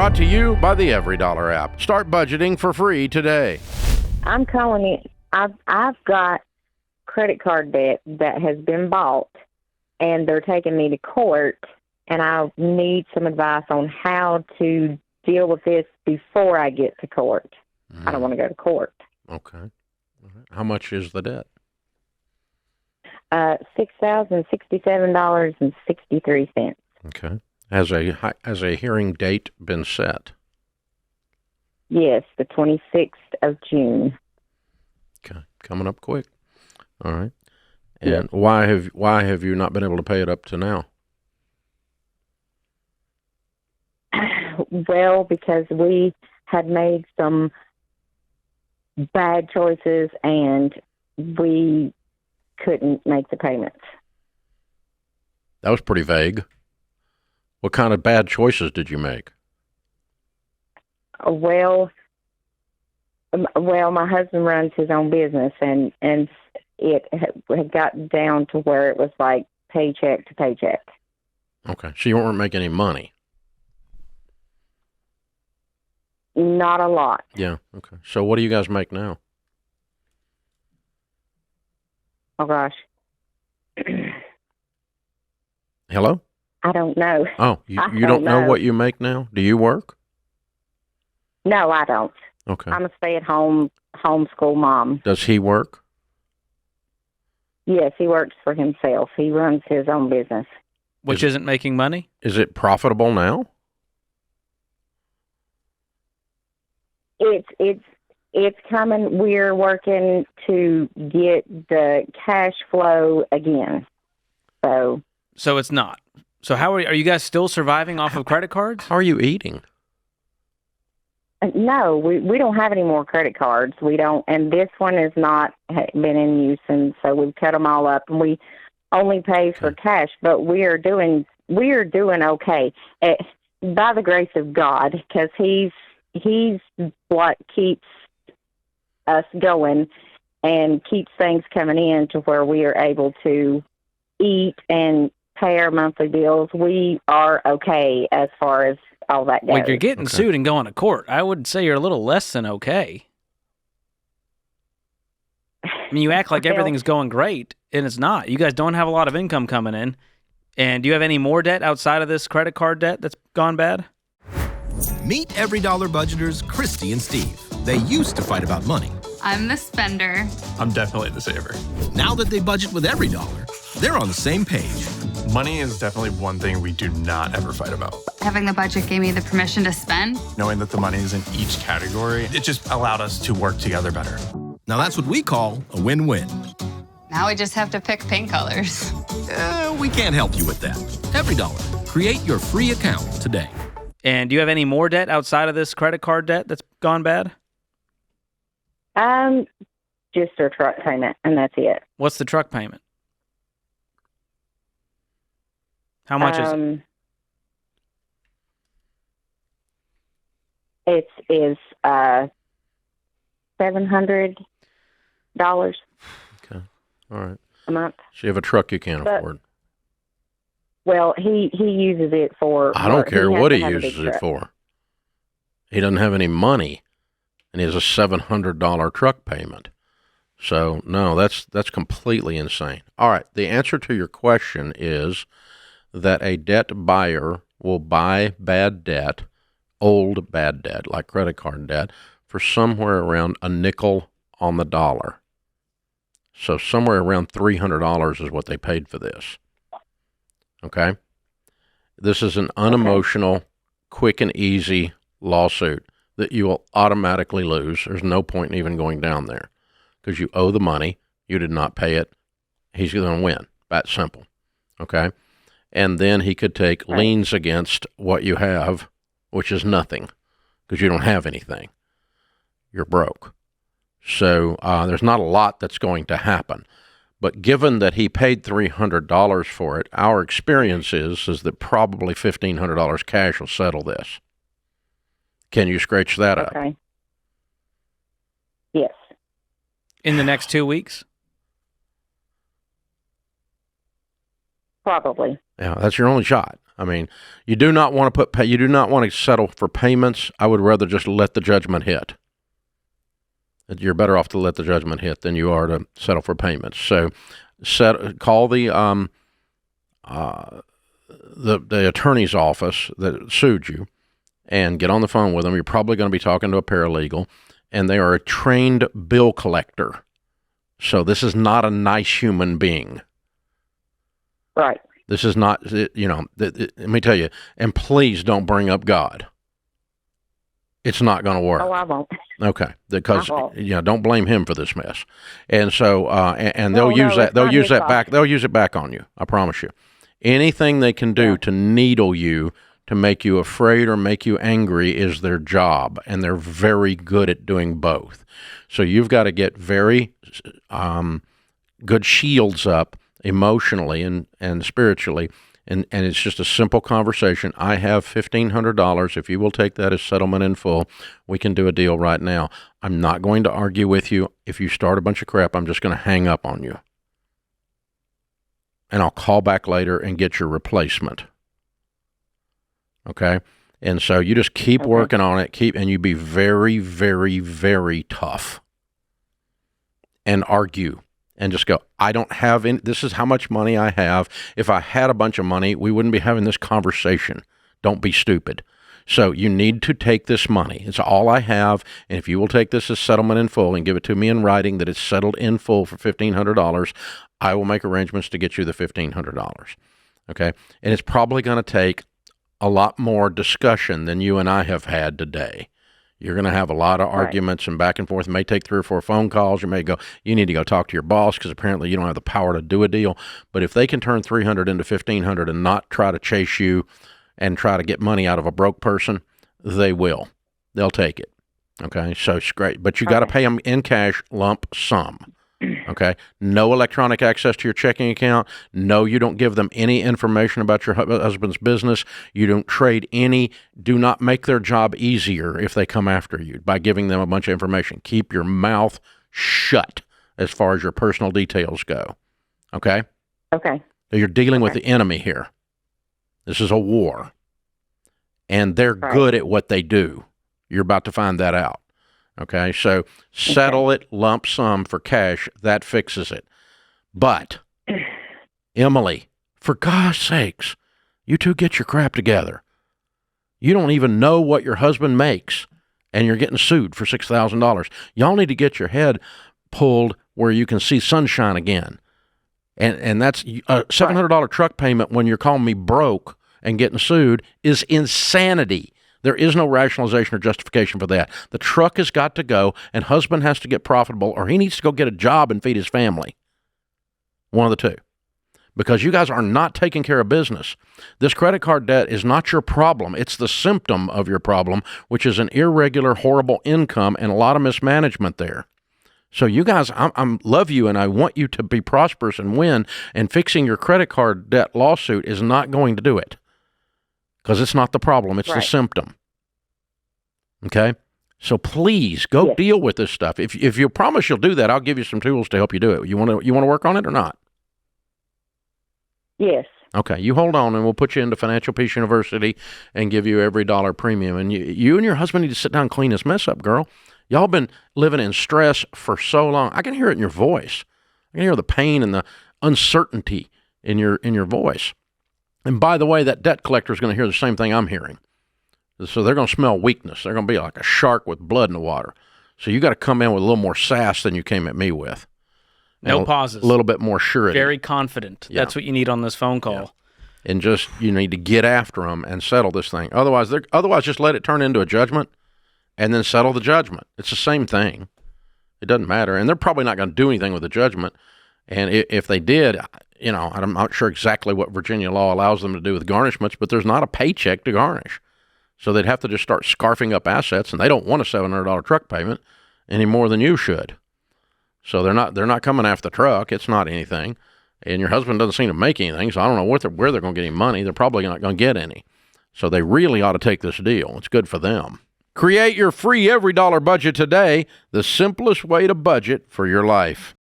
Brought to you by the Every Dollar app. Start budgeting for free today. I'm calling it. I've got credit card debt that has been bought, and they're taking me to court, and I need some advice on how to deal with this before I get to court. I don't want to go to court. Okay. All right. How much is the debt? $6,067.63. Okay. Has a hearing date been set? Yes, the 26th of June. Okay. Coming up quick. All right. Yes. And why have you not been able to pay it up to now? Well, because we had made some bad choices and we couldn't make the payments. That was pretty vague. What kind of bad choices did you make? Well, my husband runs his own business, and it had gotten down to where it was like paycheck to paycheck. Okay. So you weren't making any money? Not a lot. Yeah. Okay. So what do you guys make now? Oh, gosh. Hello? I don't know. Oh, you don't know what you make now? Do you work? No, I don't. Okay. I'm a stay-at-home homeschool mom. Does he work? Yes, he works for himself. He runs his own business. Which isn't making money? Is it profitable now? It's coming. We're working to get the cash flow again. So it's not. So how are you guys still surviving off of credit cards? How are you eating? No, we don't have any more credit cards. We don't, and this one has not been in use, and so we've cut them all up, and we only pay for cash. But we are doing okay, by the grace of God, because He's what keeps us going and keeps things coming in to where we are able to eat and pay our monthly bills. We are okay as far as all that goes. Like you're getting sued and going to court. I would say you're a little less than okay. I mean, you act like everything's going great, and it's not. You guys don't have a lot of income coming in. And do you have any more debt outside of this credit card debt that's gone bad? Meet Every Dollar budgeters Christy and Steve. They used to fight about money. I'm the spender. I'm definitely the saver. Now that they budget with Every Dollar, they're on the same page. Money is definitely one thing we do not ever fight about. Having the budget gave me the permission to spend. Knowing that the money is in each category, it just allowed us to work together better. Now that's what we call a win-win. Now we just have to pick paint colors. We can't help you with that. Every Dollar. Create your free account today. And do you have any more debt outside of this credit card debt that's gone bad? Just our truck payment, and that's it. What's the truck payment? How much is it? It is $700 Okay. All right. a month. So you have a truck you can't afford. Well, he uses it for. I don't care what he uses it for. He doesn't have any money, and he has a $700 truck payment. So no, that's completely insane. All right. The answer to your question is that a debt buyer will buy bad debt, old bad debt, like credit card debt, for somewhere around a nickel on the dollar. So somewhere around $300 is what they paid for this. Okay? This is an unemotional, quick and easy lawsuit that you will automatically lose. There's no point in even going down there because you owe the money. You did not pay it. He's going to win. That's simple. Okay? And then he could take liens against what you have, which is nothing because you don't have anything. You're broke. So there's not a lot that's going to happen. But given that he paid $300 for it, our experience is that probably $1,500 cash will settle this. Can you scratch that up? Okay. Yes. In the next 2 weeks? Probably. Yeah, that's your only shot. I mean, you do not want to settle for payments. I would rather just let the judgment hit. You're better off to let the judgment hit than you are to settle for payments. So, call the attorney's office that sued you and get on the phone with them. You're probably going to be talking to a paralegal, and they are a trained bill collector. So this is not a nice human being. Right. This is not, let me tell you, and please don't bring up God. It's not going to work. Oh, I won't. Okay, because don't blame him for this mess. And so, and They'll use it back on you. I promise you. Anything they can do to needle you, to make you afraid or make you angry, is their job, and they're very good at doing both. So you've got to get very good shields up emotionally and spiritually, and it's just a simple conversation. I have $1,500. If you will take that as settlement in full, we can do a deal right now. I'm not going to argue with you. If you start a bunch of crap, I'm just going to hang up on you. And I'll call back later and get your replacement. Okay? And so you just keep working on it, and you be very, very, very tough. And argue. And just go, I don't have any, this is how much money I have. If I had a bunch of money, we wouldn't be having this conversation. Don't be stupid. So you need to take this money. It's all I have. And if you will take this as settlement in full and give it to me in writing that it's settled in full for $1,500, I will make arrangements to get you the $1,500. Okay? And it's probably going to take a lot more discussion than you and I have had today. You're going to have a lot of arguments and back and forth. It may take 3 or 4 phone calls. You need to go talk to your boss because apparently you don't have the power to do a deal. But if they can turn $300 into $1,500 and not try to chase you and try to get money out of a broke person, they will. They'll take it. Okay, so it's great. But you got to pay them in cash, lump sum. Okay, no electronic access to your checking account. No, you don't give them any information about your husband's business. You don't trade any. Do not make their job easier if they come after you by giving them a bunch of information. Keep your mouth shut as far as your personal details go. Okay? Okay. You're dealing with the enemy here. This is a war. And they're good at what they do. You're about to find that out. Okay, so settle it lump sum for cash. That fixes it. But, Emily, for God's sakes, you two get your crap together. You don't even know what your husband makes, and you're getting sued for $6,000. Y'all need to get your head pulled where you can see sunshine again. And that's a $700 truck payment when you're calling me broke and getting sued is insanity. There is no rationalization or justification for that. The truck has got to go, and husband has to get profitable, or he needs to go get a job and feed his family. One of the two. Because you guys are not taking care of business. This credit card debt is not your problem. It's the symptom of your problem, which is an irregular, horrible income and a lot of mismanagement there. So you guys, I love you, and I want you to be prosperous and win, and fixing your credit card debt lawsuit is not going to do it. Because it's not the problem, it's the symptom. Okay? So please go deal with this stuff. If you promise you'll do that, I'll give you some tools to help you do it. You want to work on it or not? Yes. Okay, you hold on, and we'll put you into Financial Peace University and give you every dollar premium. And you and your husband need to sit down and clean this mess up, girl. Y'all been living in stress for so long. I can hear it in your voice. I can hear the pain and the uncertainty in your voice. And by the way, that debt collector is going to hear the same thing I'm hearing. So they're going to smell weakness. They're going to be like a shark with blood in the water. So you got to come in with a little more sass than you came at me with. No pauses. A little bit more surety. Very confident. Yeah. That's what you need on this phone call. Yeah. And just, you need to get after them and settle this thing. Otherwise, just let it turn into a judgment and then settle the judgment. It's the same thing. It doesn't matter. And they're probably not going to do anything with the judgment. And if they did, I'm not sure exactly what Virginia law allows them to do with garnishments, but there's not a paycheck to garnish. So they'd have to just start scarfing up assets, and they don't want a $700 truck payment any more than you should. So they're not coming after the truck. It's not anything. And your husband doesn't seem to make anything, so I don't know where they're going to get any money. They're probably not going to get any. So they really ought to take this deal. It's good for them. Create your free every dollar budget today, the simplest way to budget for your life.